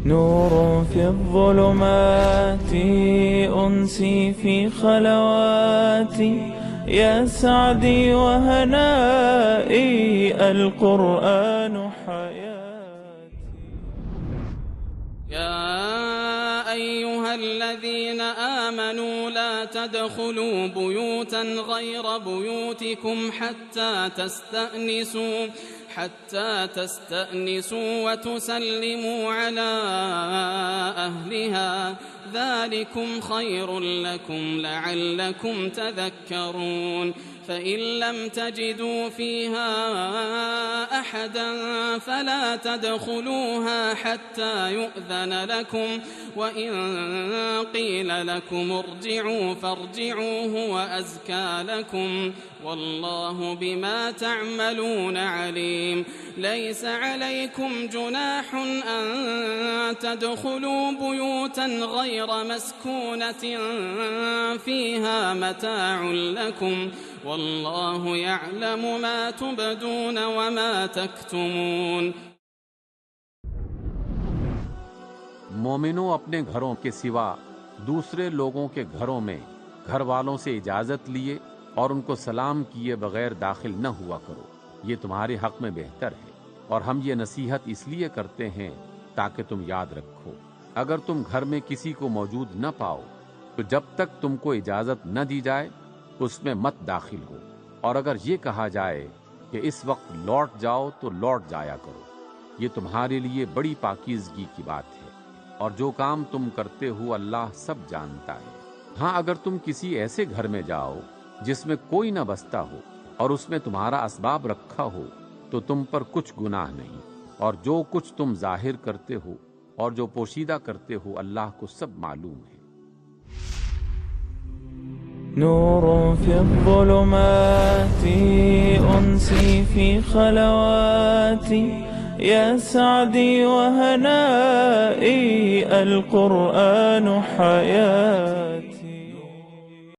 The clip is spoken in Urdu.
نور في الظلمات أنسي في خلواتي يا سعدي وهنائي القرآن حياتي. يا أيها الذين آمنوا لا تدخلوا بيوتا غير بيوتكم حتى تستأنسوا وتسلموا على أهلها ذلكم خير لكم لعلكم تذكرون. فإن لم تجدوا فيها أحدا فلا تدخلوها حتى يؤذن لكم وإن قيل لكم ارجعوا فارجعوا هو أزكى لكم والله بما تعملون عليم. ليس عليكم جناح أن تدخلوا بيوتا غير مسكونة فيها متاع لكم والله يعلم ما تبدون وما تكتمون. مومنوں اپنے گھروں کے سوا دوسرے لوگوں کے گھروں میں گھر والوں سے اجازت لیے اور ان کو سلام کیے بغیر داخل نہ ہوا کرو، یہ تمہارے حق میں بہتر ہے، اور ہم یہ نصیحت اس لیے کرتے ہیں تاکہ تم یاد رکھو اگر تم گھر میں کسی کو موجود نہ پاؤ تو جب تک تم کو اجازت نہ دی جائے اس میں مت داخل ہو، اور اگر یہ کہا جائے کہ اس وقت لوٹ جاؤ تو لوٹ جایا کرو، یہ تمہارے لیے بڑی پاکیزگی کی بات ہے، اور جو کام تم کرتے ہو اللہ سب جانتا ہے۔ ہاں اگر تم کسی ایسے گھر میں جاؤ جس میں کوئی نہ بستا ہو اور اس میں تمہارا اسباب رکھا ہو تو تم پر کچھ گناہ نہیں، اور جو کچھ تم ظاہر کرتے ہو اور جو پوشیدہ کرتے ہو اللہ کو سب معلوم ہے۔ نور في الظلمات أنسي في خلواتي يا سعدي وهنائي القرآن حياتي.